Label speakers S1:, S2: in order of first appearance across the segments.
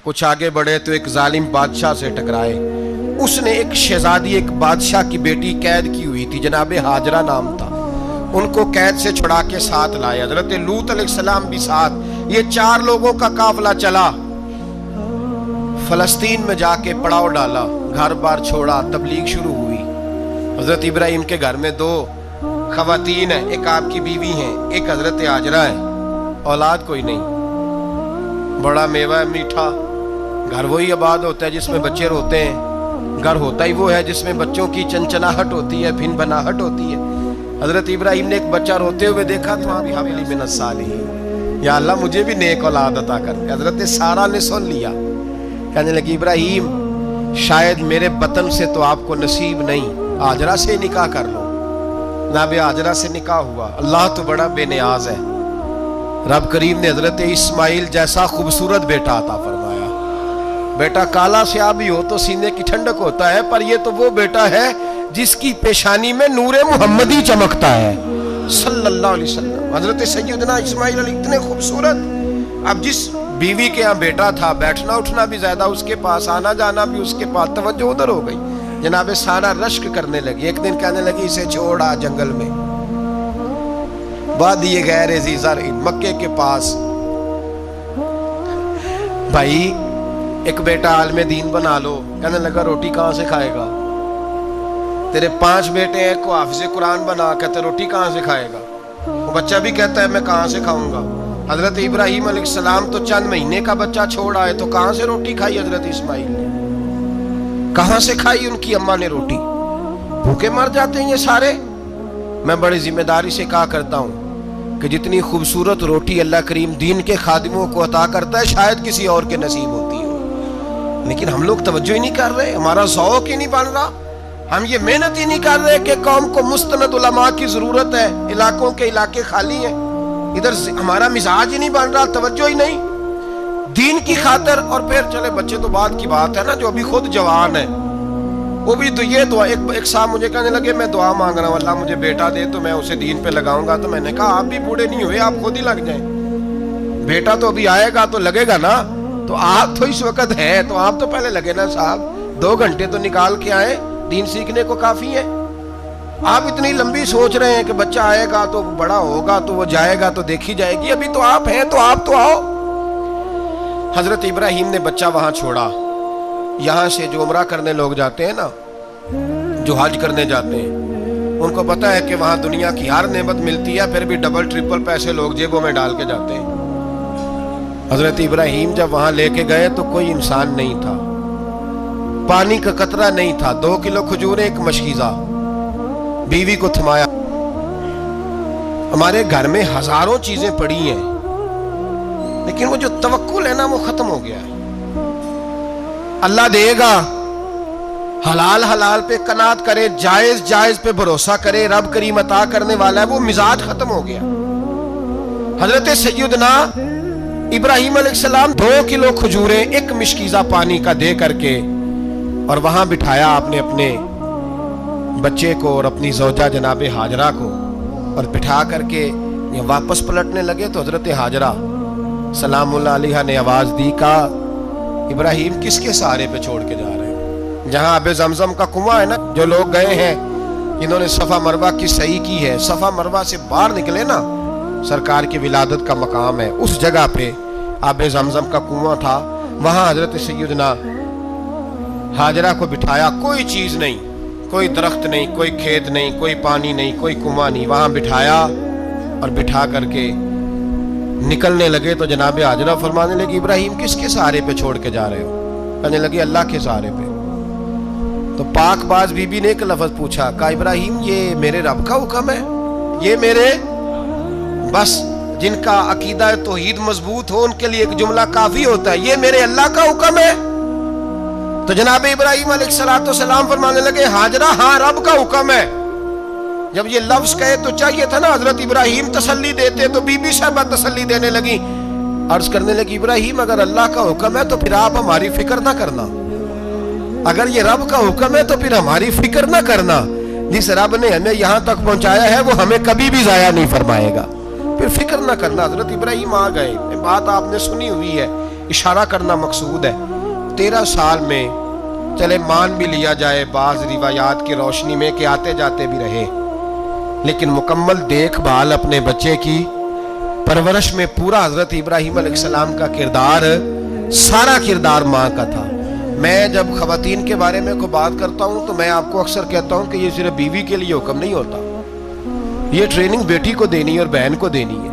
S1: کچھ آگے بڑھے تو ایک ظالم بادشاہ سے ٹکرائے. اس نے ایک شہزادی ایک بادشاہ کی بیٹی قید کی ہوئی تھی، جناب ہاجرہ نام تھا. ان کو قید سے چھڑا کے ساتھ لائے. حضرت لوط علیہ السلام بھی ساتھ. یہ 4 لوگوں کا قافلہ چلا. فلسطین میں جا کے پڑاؤ ڈالا، گھر بار چھوڑا، تبلیغ شروع ہوئی. حضرت ابراہیم کے گھر میں 2 خواتین ہیں، ایک آپ کی بیوی ہیں، ایک حضرت ہاجرہ ہے. اولاد کوئی نہیں. بڑا میوہ ہے میٹھا. گھر وہی آباد ہوتا ہے جس میں بچے روتے ہیں. گھر ہوتا ہی وہ ہے جس میں بچوں کی چنچناہٹ ہوتی ہے، پھن بناہٹ ہوتی ہے. حضرت ابراہیم نے ایک بچہ روتے ہوئے دیکھا تو آپ حویلی من الصالحین، یا اللہ مجھے بھی نیک اولاد عطا کر. حضرت سارہ نے سن لیا، کہنے لگی ابراہیم شاید میرے بطن سے تو آپ کو نصیب نہیں، ہاجرہ سے نکاح کر لو. جناب ہاجرہ سے نکاح ہوا. اللہ تو بڑا بے نیاز ہے. رب کریم نے حضرت اسماعیل جیسا خوبصورت بیٹا عطا فرمایا. بیٹا کالا سیاہ بھی ہو تو سینے کی ٹھنڈک ہوتا ہے، پر یہ تو وہ بیٹا ہے جس کی پیشانی میں نور محمدی چمکتا ہے صلی اللہ علیہ وسلم. حضرت سیدنا اسماعیل علیہ اتنے خوبصورت. اب جس بیوی کے ہاں بیٹا تھا، بیٹھنا اٹھنا بھی زیادہ اس کے پاس، آنا جانا بھی اس کے پاس، توجہ ادھر ہو گئی. جناب سارہ رشک کرنے لگی. ایک دن کہنے لگی اسے چھوڑ آ جنگل میں، وادی غیر ذی زرع، مکے کے پاس. بھائی ایک بیٹا عالم دین بنا لو. کہنے لگا روٹی کہاں سے کھائے گا؟ تیرے 5 بیٹے ہیں، کو حافظ قرآن بنا. کہتے روٹی کہاں سے کھائے گا؟ وہ بچہ بھی کہتا ہے میں کہاں سے کھاؤں گا. حضرت ابراہیم علیہ السلام تو چند مہینے کا بچہ چھوڑ آئے، تو کہاں سے روٹی کھائی حضرت اسماعیل نے؟ کہاں سے کھائی ان کی اماں نے روٹی؟ بھوکے مر جاتے ہیں یہ سارے. میں بڑی ذمہ داری سے کہا کرتا ہوں کہ جتنی خوبصورت روٹی اللہ کریم دین کے خادموں کو عطا کرتا ہے شاید کسی اور کے نصیب ہوتی ہو، لیکن ہم لوگ توجہ ہی نہیں کر رہے. ہمارا ذوق ہی نہیں بن رہا. ہم یہ محنت ہی نہیں کر رہے کہ قوم کو مستند علماء کی ضرورت ہے. علاقوں کے علاقے خالی ہیں، ادھر ہمارا مزاج ہی نہیں بن رہا، توجہ ہی نہیں دین کی خاطر. اور پھر چلے بچے تو بعد کی بات ہے نا، جو ابھی خود جوان ہے وہ بھی تو یہ دعا. ایک صاحب مجھے کہنے لگے میں دعا مانگ رہا ہوں اللہ مجھے بیٹا دے تو میں اسے دین پہ لگاؤں گا. تو میں نے کہا آپ بھی بوڑھے نہیں ہوئے، آپ خود ہی لگ جائیں. بیٹا تو ابھی آئے گا تو لگے گا نا. تو آپ تو اس وقت ہے تو آپ تو پہلے لگے نا صاحب. 2 گھنٹے تو نکال کے آئے، دین سیکھنے کو کافی ہے. آپ اتنی لمبی سوچ رہے ہیں کہ بچہ آئے گا تو بڑا ہوگا تو وہ جائے گا تو دیکھی جائے گی. ابھی تو آپ ہیں تو آپ تو آؤ. حضرت ابراہیم نے بچہ وہاں چھوڑا. یہاں سے جو عمرہ کرنے لوگ جاتے ہیں نا، جو حج کرنے جاتے ہیں، ان کو پتا ہے کہ وہاں دنیا کی ہر نعمت ملتی ہے، پھر بھی ڈبل ٹرپل پیسے لوگ جیبوں میں ڈال کے جاتے ہیں. حضرت ابراہیم جب وہاں لے کے گئے تو کوئی انسان نہیں تھا، پانی کا قطرہ نہیں تھا. 2 کلو کھجوریں، ایک مشکیزہ. بیوی کو تھمایا. ہمارے گھر میں ہزاروں چیزیں پڑی ہیں، لیکن وہ جو توکل ہے نا وہ ختم ہو گیا ہے. اللہ دے گا، حلال حلال پہ قناعت کرے، جائز جائز پہ بھروسہ کرے، رب کریم عطا کرنے والا ہے. وہ مزاج ختم ہو گیا. حضرت سیدنا ابراہیم علیہ السلام 2 کلو کھجوریں، ایک مشکیزہ پانی کا دے کر کے اور وہاں بٹھایا آپ نے اپنے بچے کو اور اپنی زوجہ جناب ہاجرہ کو، اور بٹھا کر کے واپس پلٹنے لگے تو حضرت ہاجرہ سلام اللہ علیہ نے آواز دی، کہا ابراہیم کس کے سہارے پہ چھوڑ کے جا رہے ہیں؟ جہاں آب زمزم کا کنواں ہے نا، جو لوگ گئے ہیں انہوں نے صفا مروہ کی صحیح کی ہے، صفا مروہ سے باہر نکلے نا، سرکار کی ولادت کا مقام ہے، اس جگہ پہ آب زمزم کا کنواں تھا. وہاں حضرت سیدنا ہاجرہ کو بٹھایا. کوئی چیز نہیں، کوئی درخت نہیں، کوئی کھیت نہیں، کوئی پانی نہیں، کوئی کنواں نہیں. وہاں بٹھایا اور بٹھا کر کے نکلنے لگے تو جناب ہاجرہ فرمانے لگی ابراہیم کس کے سہارے پہ چھوڑ کے جا رہے ہو؟ کہنے لگی اللہ کے سہارے پہ. تو پاک باز بی بی نے ایک لفظ پوچھا، کہا ابراہیم یہ میرے رب کا حکم ہے؟ یہ میرے بس جن کا عقیدہ توحید مضبوط ہو ان کے لیے ایک جملہ کافی ہوتا ہے، یہ میرے اللہ کا حکم ہے؟ تو جناب ابراہیم علیہ السلام فرمانے لگے ہاجرہ ہاں رب کا حکم ہے. جب یہ لفظ کہے تو چاہیے تھا نا حضرت ابراہیم تسلی دیتے، تو بی بی صاحبہ تسلی دینے لگی. عرض کرنے لگی ابراہیم اگر اللہ کا حکم ہے تو پھر آپ ہماری فکر نہ کرنا. اگر یہ رب کا حکم ہے تو پھر ہماری فکر نہ کرنا. جس رب نے ہمیں یہاں تک پہنچایا ہے وہ ہمیں کبھی بھی ضائع نہیں فرمائے گا، پھر فکر نہ کرنا. حضرت ابراہیم آ گئے. بات آپ نے سنی ہوئی ہے اشارہ کرنا مقصود ہے 13 سال میں چلے مان بھی لیا جائے بعض روایات کی روشنی میں کہ آتے جاتے بھی رہے، لیکن مکمل دیکھ بھال اپنے بچے کی پرورش میں پورا حضرت ابراہیم علیہ السلام کا کردار، سارا کردار ماں کا تھا۔ میں جب خواتین کے بارے میں کوئی بات کرتا ہوں تو میں آپ کو اکثر کہتا ہوں کہ یہ صرف بیوی کے لیے حکم نہیں ہوتا، یہ ٹریننگ بیٹی کو دینی ہے اور بہن کو دینی ہے،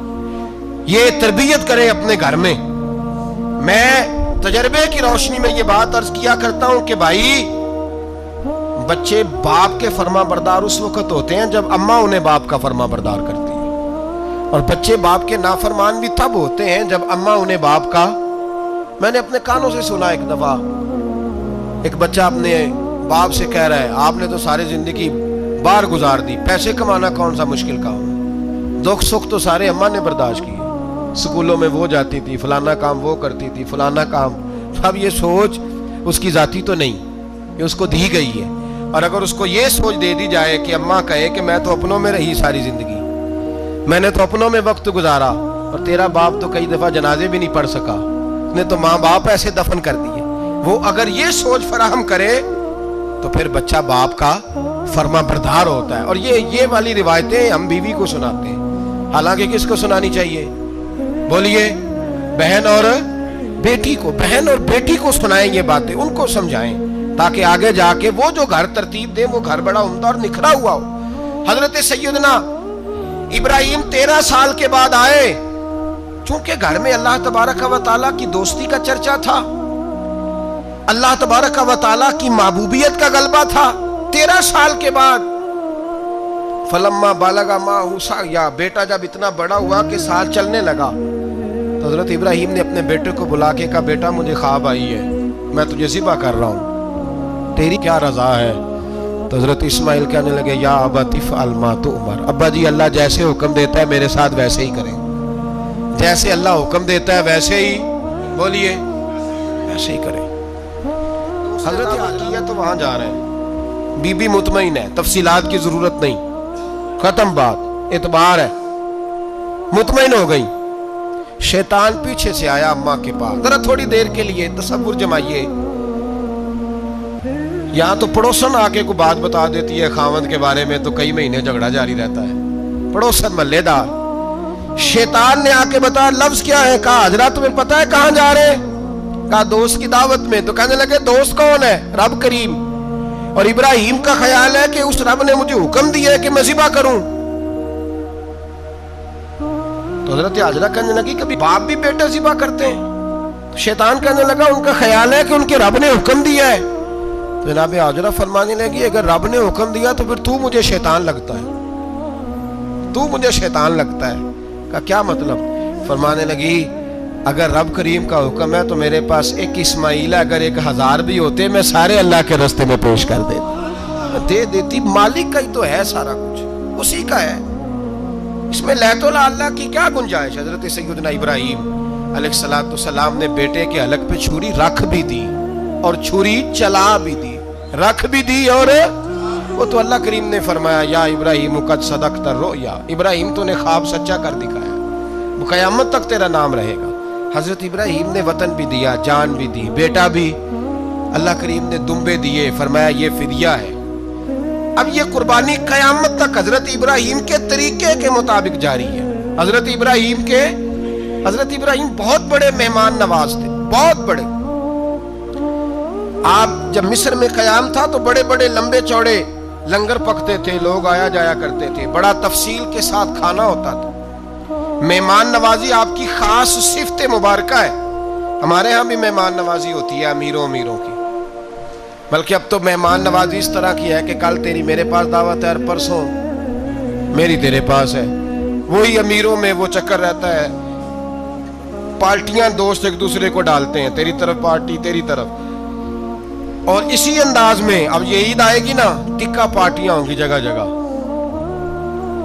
S1: یہ تربیت کرے اپنے گھر میں۔ میں تجربے کی روشنی میں یہ بات عرض کیا کرتا ہوں کہ بھائی بچے باپ کے فرما بردار اس وقت ہوتے ہیں جب اماں انہیں باپ کا فرما بردار کرتی ہے، اور بچے باپ کے نافرمان بھی تب ہوتے ہیں جب اماں انہیں باپ کا۔ میں نے اپنے کانوں سے سنا ایک دفعہ ایک بچہ اپنے باپ سے کہہ رہا ہے آپ نے تو ساری زندگی باہر گزار دی، پیسے کمانا کون سا مشکل کام ہے، دکھ سکھ تو سارے اماں نے برداشت کیے، سکولوں میں وہ جاتی تھی، فلانا کام وہ کرتی تھی، فلانا کام۔ اب یہ سوچ اس کی ذاتی تو نہیں، یہ اس کو دی گئی ہے، اور اگر اس کو یہ سوچ دے دی جائے کہ اماں کہے کہ میں تو اپنوں میں رہی ساری زندگی، میں نے تو اپنوں میں وقت گزارا، اور تیرا باپ تو کئی دفعہ جنازے بھی نہیں پڑھ سکا، اس نے تو ماں باپ ایسے دفن کر دیے، وہ اگر یہ سوچ فراہم کرے تو پھر بچہ باپ کا فرما بردار ہوتا ہے۔ اور یہ والی روایتیں ہم بیوی کو سناتے ہیں، حالانکہ کس کو سنانی چاہیے؟ بولیے، بہن اور بیٹی کو۔ بہن اور بیٹی کو سنائیں یہ باتیں، ان کو سمجھائیں، تاکہ آگے جا کے وہ جو گھر ترتیب دے وہ گھر بڑا عمدہ اور نکھرا ہوا ہو۔ حضرت سیدنا ابراہیم 13 سال کے بعد آئے، چونکہ گھر میں اللہ تبارک و تعالیٰ کی دوستی کا چرچا تھا، اللہ تبارک و تعالیٰ کی محبوبیت کا غلبہ تھا۔ 13 سال کے بعد فلما بالغ معہ السعی، بیٹا جب اتنا بڑا ہوا کہ سال چلنے لگا تو حضرت ابراہیم نے اپنے بیٹے کو بلا کے کہا بیٹا مجھے خواب آئی ہے، میں تجھے ذبح کر رہا ہوں، تیری کیا رضا ہے؟ تو حضرت اسماعیل کہنے لگے یا ابت افعل ما تؤمر، ابا جی اللہ جیسے حکم دیتا ہے میرے ساتھ ویسے ہی کریں، جیسے اللہ حکم دیتا ہے ویسے ہی، بولیے، ویسے ہی کریں۔ حضرت عالیہ تو وہاں جا رہے ہیں، بی بی مطمئن ہے، تفصیلات کی ضرورت نہیں، ختم بات، اعتبار ہے، مطمئن ہو گئی۔ شیطان پیچھے سے آیا اماں کے پاس، ذرا تھوڑی دیر کے لیے تصور جمائیے، یہاں تو پڑوسن آ کے کوئی بات بتا دیتی ہے خاوند کے بارے میں تو کئی مہینے جھگڑا جاری رہتا ہے، پڑوسن محلے دار۔ شیطان نے آ کے بتایا لفظ کیا ہے، کہا حضرت تمہیں پتہ ہے کہاں جا رہے ہیں؟ کہا دوست کی دعوت میں۔ تو کہنے لگے دوست کون ہے؟ رب کریم، اور ابراہیم کا خیال ہے کہ اس رب نے مجھے حکم دیا ہے کہ میں ذبح کروں۔ تو حضرت حاجرہ کہنے لگی کبھی باپ بھی بیٹا ذبح کرتے ہیں؟ شیطان کہنے لگا ان کا خیال ہے کہ ان کے رب نے حکم دیا ہے۔ تو جناب حاجرہ فرمانے لگی اگر رب نے حکم دیا تو پھر تو مجھے شیطان لگتا ہے، تو مجھے شیطان لگتا ہے۔ کہا کیا مطلب؟ فرمانے لگی اگر رب کریم کا حکم ہے تو میرے پاس ایک اسماعیل ہے، اگر 1000 بھی ہوتے میں سارے اللہ کے راستے میں پیش کر دے دیتی، مالک کا ہی تو ہے سارا کچھ، اسی کا ہے، اس میں لیت اللہ کی کیا گنجائش؟ حضرت سیدنا ابراہیم علیہ السلام نے بیٹے کے حلق پہ چھری رکھ بھی دی اور چھری چلا بھی دی، رکھ بھی دی، اور وہ تو اللہ کریم نے فرمایا یا ابراہیم قد صدقت الرؤیا، ابراہیم تو نے خواب سچا کر دکھایا، وہ قیامت تک تیرا نام رہے گا۔ حضرت ابراہیم نے وطن بھی دیا، جان بھی دی، بیٹا بھی، اللہ کریم نے دمبے دیے، فرمایا یہ فدیہ ہے۔ اب یہ قربانی قیامت تک حضرت ابراہیم کے طریقے کے مطابق جاری ہے۔ حضرت ابراہیم بہت بڑے مہمان نواز تھے، بہت بڑے۔ آپ جب مصر میں قیام تھا تو بڑے بڑے لمبے چوڑے لنگر پکتے تھے، لوگ آیا جایا کرتے تھے، بڑا تفصیل کے ساتھ کھانا ہوتا تھا۔ مہمان نوازی آپ کی خاص صفت مبارکہ ہے، ہمارے ہاں بھی مہمان نوازی ہوتی ہے امیروں کی، بلکہ اب تو مہمان نوازی اس طرح کی ہے کہ کل تیری میرے پاس دعوت ہے اور پرسوں میری تیرے پاس ہے، وہی امیروں میں وہ چکر رہتا ہے، پارٹیاں دوست ایک دوسرے کو ڈالتے ہیں، تیری طرف پارٹی تیری طرف، اور اسی انداز میں اب یہ عید آئے گی نا ٹکا پارٹیاں ہوں گی جگہ جگہ،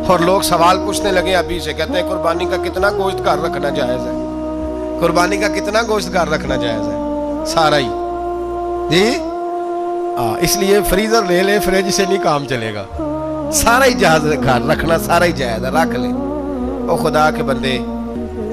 S1: اور لوگ سوال پوچھنے لگے ابھی سے، کہتے ہیں قربانی کا کتنا گوشت گھر رکھنا جائز ہے، قربانی کا کتنا گوشت گھر رکھنا جائز ہے؟ سارا ہی جی، اس لیے فریزر لے لیں، فریج سے نہیں کام چلے گا، سارا ہی جہاز گھر رکھنا سارا ہی جائز ہے، رکھ لیں۔ او خدا کے بندے،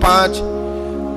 S1: 5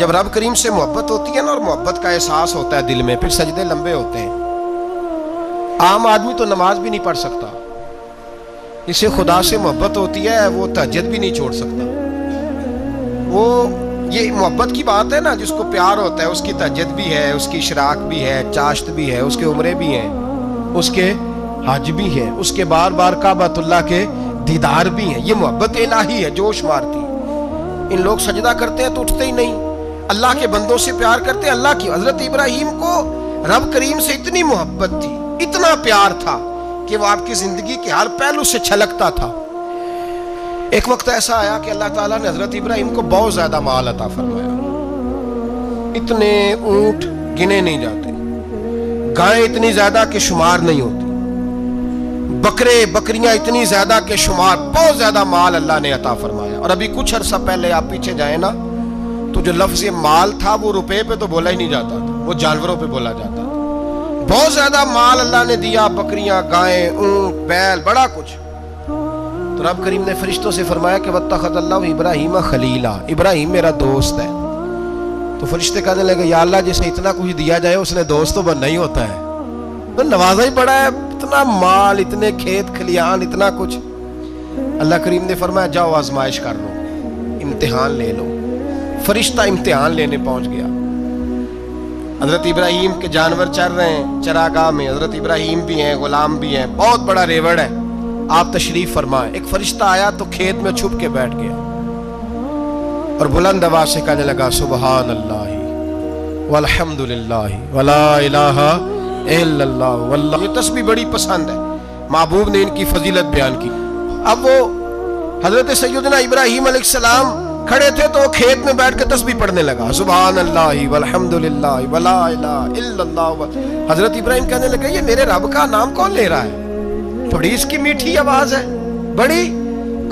S1: جب رب کریم سے محبت ہوتی ہے نا اور محبت کا احساس ہوتا ہے دل میں، پھر سجدے لمبے ہوتے ہیں۔ عام آدمی تو نماز بھی نہیں پڑھ سکتا، اسے خدا سے محبت ہوتی ہے وہ تہجد بھی نہیں چھوڑ سکتا۔ وہ یہ محبت کی بات ہے نا، جس کو پیار ہوتا ہے اس کی تہجد بھی ہے، اس کی اشراق بھی ہے، چاشت بھی ہے، اس کے عمرے بھی ہیں، اس کے حج بھی ہیں، اس کے بار بار کعبۃ اللہ کے دیدار بھی ہیں۔ یہ محبت الہی ہے، جوش مارتی۔ ان لوگ سجدہ کرتے ہیں تو اٹھتے ہی نہیں، اللہ کے بندوں سے پیار کرتے ہیں اللہ کی۔ حضرت ابراہیم کو رب کریم سے اتنی محبت تھی، اتنا پیار تھا کہ وہ آپ کی زندگی کے ہر پہلو سے چھلکتا تھا۔ ایک وقت ایسا آیا کہ اللہ تعالیٰ نے حضرت ابراہیم کو بہت زیادہ مال عطا فرمایا، اتنے اونٹ گنے نہیں جاتے، گائیں اتنی زیادہ کہ شمار نہیں ہوتی، بکرے بکریاں اتنی زیادہ کہ شمار، بہت زیادہ مال اللہ نے عطا فرمایا۔ اور ابھی کچھ عرصہ پہلے آپ پیچھے جائیں نا تو جو لفظ مال تھا وہ روپے پہ تو بولا ہی نہیں جاتا تھا، وہ جانوروں پہ بولا جاتا تھا۔ بہت زیادہ مال اللہ نے دیا، بکریاں، گائیں، اونٹ، بیل، بڑا کچھ۔ تو رب کریم نے فرشتوں سے فرمایا کہ واتخذ اللہ ابراہیم خلیلا، ابراہیم میرا دوست ہے۔ تو فرشتے کہنے لگے یا اللہ جسے اتنا کچھ دیا جائے اس نے دوست تو بننا ہی ہوتا ہے، تو نوازا ہی پڑا ہے، اتنا مال، اتنے کھیت کھلیان، اتنا کچھ۔ اللہ کریم نے فرمایا جاؤ آزمائش کر لو، امتحان لے لو۔ فرشتہ امتحان لینے پہنچ گیا۔ حضرت ابراہیم کے جانور چر رہے ہیں چراگاہ میں، حضرت ابراہیم بھی ہیں، غلام بھی ہیں، بہت بڑا ریوڑ ہے، آپ تشریف فرمائیں۔ ایک فرشتہ آیا تو کھیت میں چھپ کے بیٹھ گیا اور بلند آواز سے کہنے لگا سبحان اللہ والحمد للہ ولا الہ الا اللہ واللہ۔ یہ تسبیح بڑی پسند ہے، محبوب نے ان کی فضیلت بیان کی۔ اب وہ حضرت سیدنا ابراہیم علیہ السلام کھڑے تھے تو وہ کھیت میں بیٹھ کے تسبیح پڑھنے لگا سبحان اللہ والحمد للہ ولا الہ الا اللہ۔ حضرت ابراہیم کہنے لگے یہ میرے رب کا نام کون لے رہا ہے، بڑی اس کی میٹھی آواز ہے، بڑی،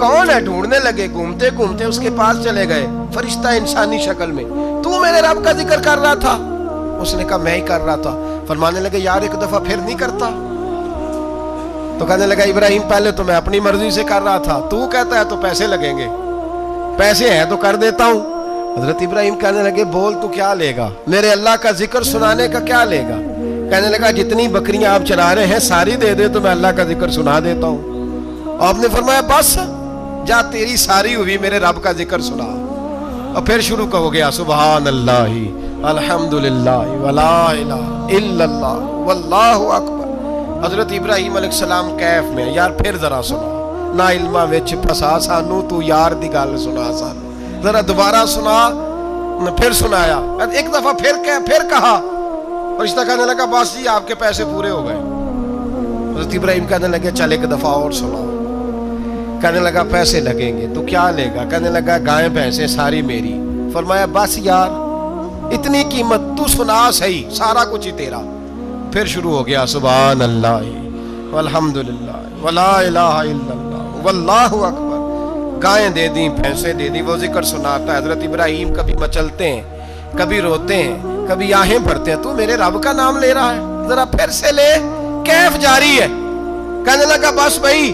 S1: کون ہے؟ ڈھونڈنے لگے، گھومتے گھومتے اس کے پاس چلے گئے، فرشتہ انسانی شکل میں، تو میرے رب کا ذکر کر رہا تھا؟ اس نے کہا میں ہی کر رہا تھا۔ فرمانے لگے یار ایک دفعہ پھر نہیں کرتا؟ تو کہنے لگا ابراہیم پہلے تو میں اپنی مرضی سے کر رہا تھا، تو کہتا ہے تو پیسے لگیں گے، پیسے ہیں تو کر دیتا ہوں۔ حضرت ابراہیم کہنے لگے بول تو کیا لے گا، میرے اللہ کا ذکر سنانے کا کیا لے گا؟ کہنے لگا جتنی بکریاں آپ چرا رہے ہیں ساری دے دے تو میں اللہ کا ذکر سنا دیتا ہوں۔ آپ نے فرمایا بس جا تیری ساری ہوئی، میرے رب کا ذکر سنا۔ اور پھر شروع ہو گیا سبحان اللہ الحمدللہ ولا الہ الا اللہ واللہ اکبر۔ حضرت ابراہیم علیہ السلام کیف میں، یار پھر ذرا سنا، نا علمہ وچ پھسا سانو، تو یار دی گل سنا سانو، ذرا دوبارہ سنا۔ پھر سنایا، ایک دفعہ پھر کہا، فرشتہ کہنے لگا بس جی آپ کے پیسے پورے ہو گئے۔ حضرت ابراہیم کہنے لگے چل ایک دفعہ اور سناؤ۔ کہنے لگا پیسے لگیں گے، تو کیا لے گا؟ کہنے لگا گائیں بھینسیں ساری میری۔ فرمایا بس یار اتنی قیمت، تو سنا صحیح، سارا کچھ ہی تیرا۔ پھر شروع ہو گیا سبحان اللہ والحمدللہ ولا الہ الا اللہ واللہ اکبر۔ گائیں دے دیں، بھینسیں دے دیں، وہ ذکر سناتا ہے۔ حضرت ابراہیم کبھی مچلتے ہیں، کبھی روتے ہیں، کبھی آہیں بھرتے ہیں، تو میرے رب کا نام لے رہا ہے، ذرا پھر سے لے۔ کیف جاری ہے۔ کہنے لگا بس بھائی۔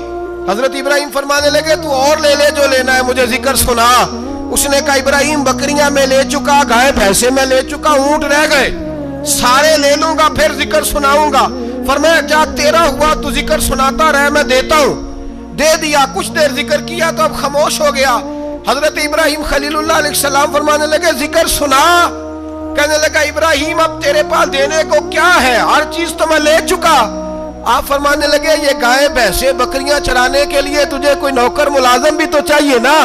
S1: حضرت ابراہیم فرمانے لگے تو اور لے لے جو لینا ہے، مجھے ذکر سنا۔ اس نے کہا ابراہیم بکریاں میں لے چکا، گائے بھینسیں میں لے چکا، اونٹ رہ گئے، سارے لے لوں گا پھر ذکر سناؤں گا۔ فرمایا جا تیرا ہوا تو ذکر سناتا رہ، میں دیتا ہوں۔ دے دیا، کچھ دیر ذکر کیا تو اب خاموش ہو گیا۔ حضرت ابراہیم خلیل اللہ علیہ السلام فرمانے لگے ذکر سنا۔ کہنے لگا ابراہیم اب تیرے پاس دینے کو کیا ہے، ہر چیز تو میں لے چکا۔ آپ فرمانے لگے یہ گائے بھینسیں بکریاں چرانے کے لیے تجھے کوئی نوکر ملازم بھی تو چاہیے نا،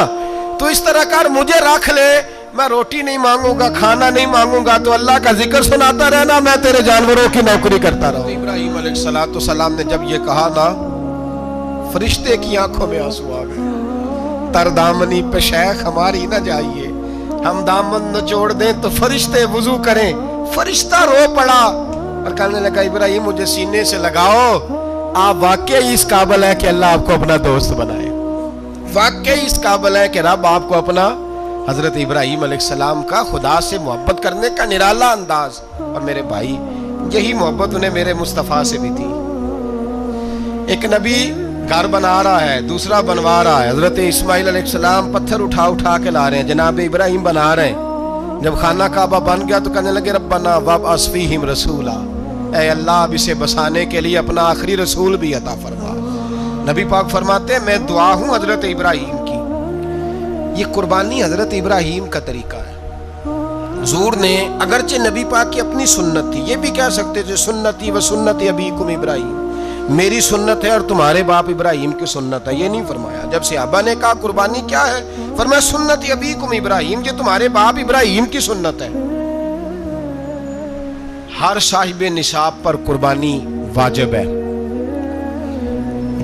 S1: تو اس طرح کر مجھے رکھ لے، میں روٹی نہیں مانگوں گا، کھانا نہیں مانگوں گا، تو اللہ کا ذکر سناتا رہنا، میں تیرے جانوروں کی نوکری کرتا رہوں۔ ابراہیم علیہ السلام نے جب یہ کہا نا، فرشتے کی آنکھوں میں آنسو آ گئے۔ تر دامنی پہ شیخ ہماری نہ جائیے، ہم دامن نچوڑ دیں تو فرشتے وضو کریں۔ فرشتہ رو پڑا اور کہنے لگا ابراہیم مجھے سینے سے لگاؤ، آپ واقعی اس قابل ہے کہ اللہ آپ کو اپنا دوست بنائے، واقعی اس قابل ہے کہ رب آپ کو اپنا۔ حضرت ابراہیم علیہ السلام کا خدا سے محبت کرنے کا نرالا انداز، اور میرے بھائی یہی محبت انہیں میرے مصطفیٰ سے بھی تھی۔ ایک نبی گھر بنا رہا ہے، دوسرا بنوا رہا ہے، حضرت اسماعیل علیہ السلام پتھر اٹھا کے لا رہے ہیں، جناب ابراہیم بنا رہے ہیں، جب خانہ کعبہ بن گیا تو کہنے لگے ربنا وابعث فیہم رسولا، اے اللہ اب اسے بسانے کے لیے اپنا آخری رسول بھی عطا فرما۔ نبی پاک فرماتے ہیں میں دعا ہوں حضرت ابراہیم کی۔ یہ قربانی حضرت ابراہیم کا طریقہ ہے۔ حضور نے اگرچہ نبی پاک کی اپنی سنت تھی، یہ بھی کہہ سکتے تھے سنتی و سنت ابیکم ابراہیم، میری سنت ہے اور تمہارے باپ ابراہیم کی سنت ہے، یہ نہیں فرمایا۔ جب صحابہ نے کہا قربانی کیا ہے، فرمایا سنت ابیکم ابراہیم، یہ تمہارے باپ ابراہیم کی سنت ہے۔ ہر صاحب نصاب پر قربانی واجب ہے،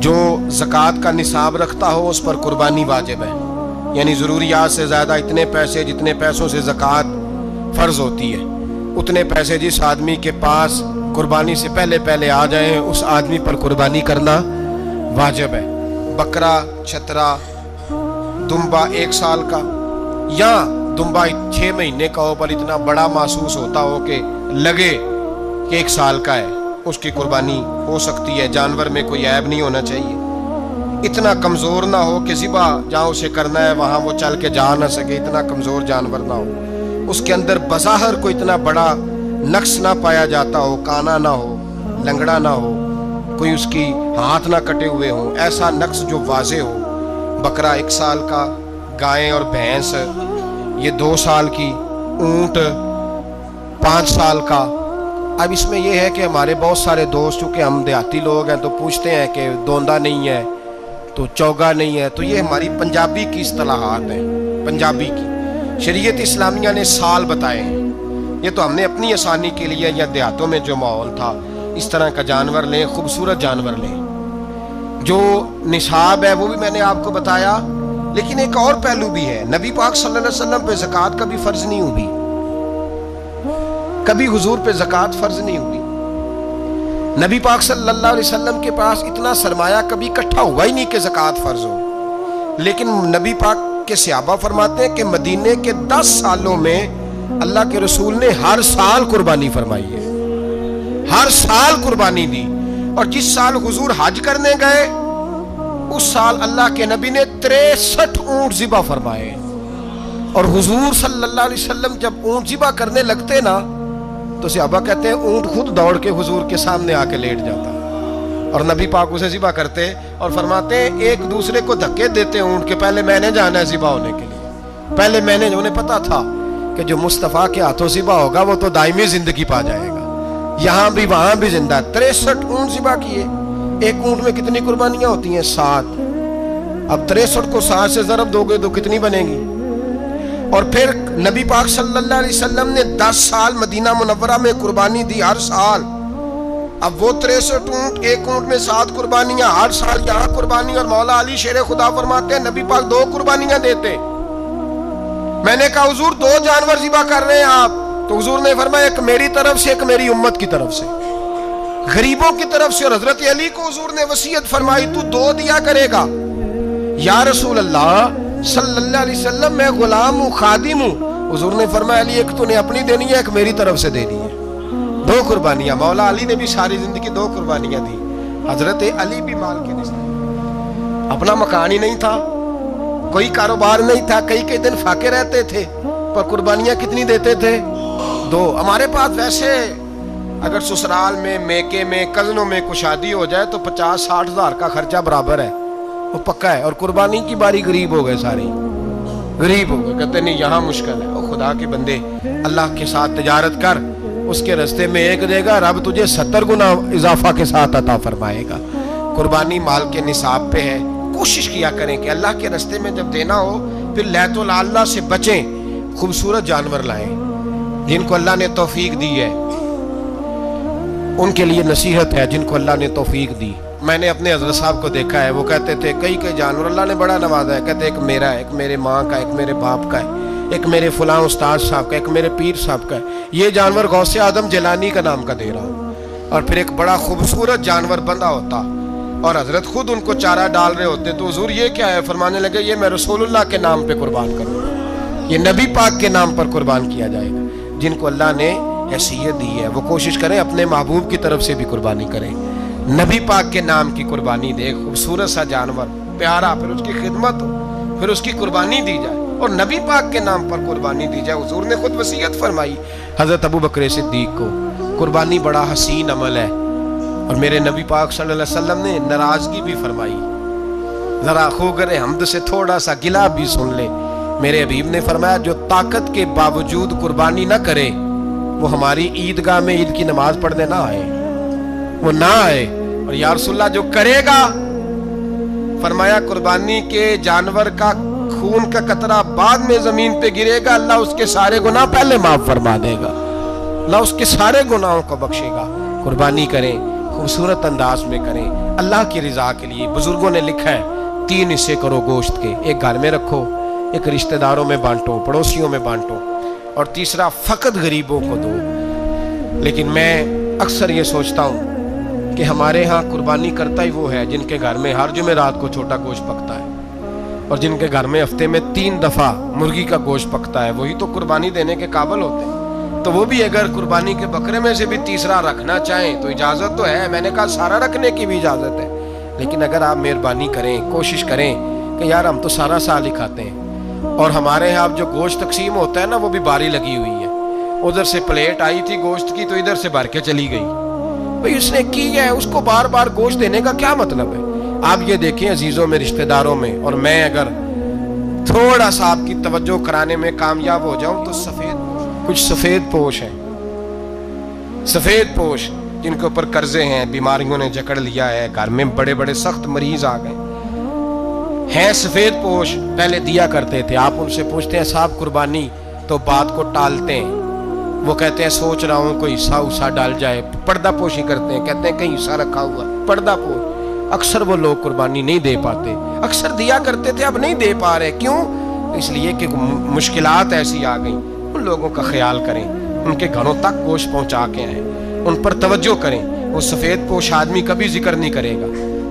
S1: جو زکوٰۃ کا نصاب رکھتا ہو اس پر قربانی واجب ہے، یعنی ضروریات سے زیادہ اتنے پیسے جتنے پیسوں سے زکوٰۃ فرض ہوتی ہے اتنے پیسے جس آدمی کے پاس قربانی سے پہلے آ جائیں اس آدمی پر قربانی کرنا واجب ہے۔ بکرا، چھترا، دمبا 1 سال کا یا دمبا 6 مہینے کا ہو پر اتنا بڑا محسوس ہوتا ہو کہ لگے کہ 1 سال کا ہے، اس کی قربانی ہو سکتی ہے۔ جانور میں کوئی عیب نہیں ہونا چاہیے، اتنا کمزور نہ ہو کہ ذبح جہاں اسے کرنا ہے وہاں وہ چل کے جا نہ سکے، اتنا کمزور جانور نہ ہو، اس کے اندر بظاہر کوئی اتنا بڑا نقص نہ پایا جاتا ہو، کانا نہ ہو، لنگڑا نہ ہو، کوئی اس کی ہاتھ نہ کٹے ہوئے ہوں، ایسا نقص جو واضح ہو۔ بکرا 1 سال کا، گائیں اور بھینس یہ 2 سال کی، اونٹ 5 سال کا۔ اب اس میں یہ ہے کہ ہمارے بہت سارے دوست چونکہ ہم دیہاتی لوگ ہیں تو پوچھتے ہیں کہ دوندا نہیں ہے تو چوگا نہیں ہے، تو یہ ہماری پنجابی کی اصطلاحات ہیں، پنجابی کی۔ شریعت اسلامیہ نے سال بتائے ہیں، یہ تو ہم نے اپنی آسانی کے لیے یا دیہاتوں میں جو ماحول تھا اس طرح کا جانور لیں، خوبصورت جانور لیں۔ جو نصاب ہے وہ بھی میں نے آپ کو بتایا، لیکن ایک اور پہلو بھی ہے، نبی پاک صلی اللہ علیہ وسلم پہ زکوٰۃ کبھی فرض نہیں ہوئی، کبھی حضور پہ زکوٰۃ فرض نہیں ہوئی۔ نبی پاک صلی اللہ علیہ وسلم کے پاس اتنا سرمایہ کبھی اکٹھا ہوا ہی نہیں کہ زکوٰۃ فرض ہو، لیکن نبی پاک کے صحابہ فرماتے ہیں کہ مدینے کے 10 سالوں میں اللہ کے رسول نے ہر سال قربانی فرمائی ہے، ہر سال قربانی دی، اور جس سال حضور حج کرنے گئے اس سال اللہ کے نبی نے 63 اونٹ ذبح فرمائے، اور حضور صلی اللہ علیہ وسلم جب اونٹ ذبح کرنے لگتے نا تو صحابہ کہتے ہیں اونٹ خود دوڑ کے حضور کے سامنے آ کے لیٹ جاتا، اور نبی پاک اسے ذبح کرتے اور فرماتے ہیں ایک دوسرے کو دھکے دیتے اونٹ کے، پہلے میں نے جانا ہے ذبح ہونے کے لیے، پہلے میں نے، انہیں پتا تھا کہ جو مصطفیٰ کے ہاتھوں ذبح ہوگا وہ تو دائمی زندگی پا جائے گا، یہاں بھی وہاں بھی زندہ۔ 63 اونٹ ذبح کیے، ایک اونٹ میں کتنی قربانیاں ہوتی ہیں؟ 7۔ اب 63 کو 7 سے ضرب دو گے تو کتنی بنے گی؟ اور پھر نبی پاک صلی اللہ علیہ وسلم نے 10 سال مدینہ منورہ میں قربانی دی، ہر سال۔ اب وہ 63 اونٹ، ایک اونٹ میں 7 قربانیاں، ہر سال یہاں قربانی، اور مولا علی شیر خدا فرماتے ہیں نبی پاک 2 قربانیاں دیتے۔ میں نے کہا حضور 2 جانور ذبح کر رہے ہیں آپ، تو حضور نے فرمایا ایک میری طرف سے، ایک میری امت کی طرف سے، غریبوں کی طرف سے، اور حضرت علی کو حضور نے وصیت فرمائی تو 2 دیا کرے گا۔ یا رسول اللہ صلی اللہ علیہ وسلم میں غلام ہوں، خادم ہوں۔ حضور نے فرمایا علی ایک تو نے اپنی دینی ہے، ایک میری طرف سے دینی ہے۔ 2 قربانیاں، مولا علی نے بھی ساری زندگی 2 قربانیاں دی۔ حضرت علی بھی مال کے نصاب، اپنا مکان ہی نہیں تھا، کوئی کاروبار نہیں تھا، کئی دن فاقے رہتے تھے، پر قربانیاں کتنی دیتے تھے؟ 2۔ ہمارے پاس ویسے اگر سسرال میں، میکے میں، کزنوں میں کچھ شادی ہو جائے تو 50-60 ہزار کا خرچہ برابر ہے، وہ پکا ہے، اور قربانی کی باری غریب ہو گئے، سارے غریب ہو گئے، کہتے نہیں یہاں مشکل ہے۔ او خدا کے بندے، اللہ کے ساتھ تجارت کر، اس کے رستے میں 1 دے گا، رب تجھے 70 گنا اضافہ کے ساتھ عطا فرمائے گا۔ قربانی مال کے نصاب پہ ہے، کوشش کیا کریں کہ اللہ کے رستے میں جب دینا ہو پھر لیت العلہ سے بچیں، خوبصورت جانور لائیں۔ جن کو اللہ نے توفیق دی ہے ان کے لیے نصیحت ہے، جن کو اللہ نے توفیق دی۔ میں نے اپنے حضرت صاحب کو دیکھا ہے، وہ کہتے تھے کئی جانور اللہ نے بڑا نوازا ہے، کہتے ایک میرا ہے، ایک میرے ماں کا، ایک میرے باپ کا ہے، ایک میرے فلاں استاد صاحب کا، ایک میرے پیر صاحب کا ہے۔ یہ جانور غوث اعظم جیلانی کا نام کا دے رہا ہوں۔ اور پھر ایک بڑا خوبصورت جانور بندہ ہوتا اور حضرت خود ان کو چارہ ڈال رہے ہوتے، تو حضور یہ کیا ہے؟ فرمانے لگے یہ میں رسول اللہ کے نام پہ قربان کروں گا، یہ نبی پاک کے نام پر قربان کیا جائے گا۔ جن کو اللہ نے حیثیت دی ہے وہ کوشش کریں اپنے محبوب کی طرف سے بھی قربانی کریں، نبی پاک کے نام کی قربانی دے، خوبصورت سا جانور پیارا، پھر اس کی خدمت ہو، پھر اس کی قربانی دی جائے۔ اور نبی پاک کے نام پر قربانی دی جائے. حضور نے خود وصیت فرمائی حضرت ابو بکر صدیق کو. قربانی بڑا حسین عمل ہے, اور میرے نبی پاک صلی اللہ علیہ وسلم نے ناراضگی بھی فرمائی. ذرا خوگر حمد سے تھوڑا سا گلا بھی سن لے. میرے حبیب نے فرمایا جو طاقت کے باوجود قربانی نہ کرے وہ ہماری عیدگاہ میں عید کی نماز پڑھنے نہ آئے, وہ نہ آئے. اور یا رسول اللہ جو کرے گا, فرمایا قربانی کے جانور کا خون کا قطرہ بعد میں زمین پہ گرے گا, اللہ اس کے سارے گناہ پہلے معاف فرما دے گا, اللہ اس کے سارے گناہوں کو بخشے گا. قربانی کریں, خوبصورت انداز میں کریں, اللہ کی رضا کے لیے. بزرگوں نے لکھا ہے 3 حصے کرو گوشت کے, ایک گھر میں رکھو, ایک رشتہ داروں میں بانٹو, پڑوسیوں میں بانٹو, اور تیسرا فقط غریبوں کو دو. لیکن میں اکثر یہ سوچتا ہوں کہ ہمارے ہاں قربانی کرتا ہی وہ ہے جن کے گھر میں ہر جمعرات کو چھوٹا گوشت پکتا ہے, اور جن کے گھر میں ہفتے میں 3 دفعہ مرغی کا گوشت پکتا ہے, وہی تو قربانی دینے کے قابل ہوتے ہیں. تو وہ بھی اگر قربانی کے بکرے میں سے بھی تیسرا رکھنا چاہیں تو اجازت تو ہے, میں نے کہا سارا رکھنے کی بھی اجازت ہے. لیکن اگر آپ مہربانی کریں, کوشش کریں کہ یار ہم تو سارا سال ہی کھاتے ہیں, اور ہمارے یہاں جو گوشت تقسیم ہوتا ہے نا وہ بھی باری لگی ہوئی ہے. ادھر سے پلیٹ آئی تھی گوشت کی تو ادھر سے بھر کے چلی گئی. بھئی اس نے کی ہے, اس کو بار بار گوشت دینے کا کیا مطلب ہے؟ آپ یہ دیکھیں عزیزوں میں, رشتہ داروں میں, اور میں اگر تھوڑا سا آپ کی توجہ کرانے میں کامیاب ہو جاؤں تو کچھ سفید پوش ہیں, سفید پوش جن کے اوپر قرضے ہیں, بیماریوں نے جکڑ لیا ہے, گھر میں بڑے بڑے سخت مریض آ گئے ہیں, سفید پوش پہلے دیا کرتے تھے. آپ ان سے پوچھتے ہیں صاحب قربانی, تو بات کو ٹالتے ہیں. وہ کہتے ہیں سوچ رہا ہوں کوئی حصہ ڈال جائے, پردہ پوشی کرتے ہیں, کہتے ہیں کہیں حصہ رکھا ہوا, پردہ پوش. اکثر وہ لوگ قربانی نہیں دے پاتے, اکثر دیا کرتے تھے اب نہیں دے پا رہے. کیوں؟ اس لیے کہ مشکلات ایسی آ گئیں. ان لوگوں کا خیال کریں, ان کے گھروں تک گوشت پہنچا کے آئیں, ان پر توجہ کریں. وہ سفید پوش آدمی کبھی ذکر نہیں کرے گا.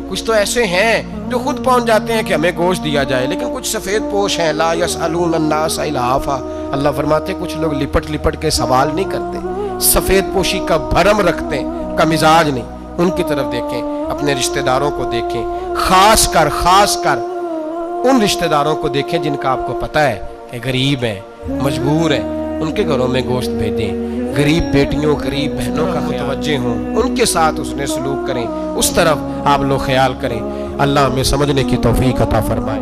S1: کچھ تو ایسے ہیں جو خود پہنچ جاتے ہیں کہ ہمیں گوشت دیا جائے, لیکن کچھ سفید پوش ہیں لا یسألون الناس الحافا. اللہ فرماتے کچھ لوگ لپٹ لپٹ کے سوال نہیں کرتے, سفید پوشی کا بھرم رکھتے ہیں, کا مزاج نہیں. ان کی طرف دیکھیں, اپنے رشتہ داروں کو دیکھیں, خاص کر ان رشتہ داروں کو دیکھیں جن کا آپ کو پتہ ہے کہ غریب ہیں, مجبور ہیں, ان کے گھروں میں گوشت بھیجیں. غریب بیٹیوں, غریب بہنوں کا متوجہ ہوں, ان کے ساتھ اس نے سلوک کریں, اس طرف آپ لوگ خیال کریں. اللہ ہمیں سمجھنے کی توفیق عطا فرمائے.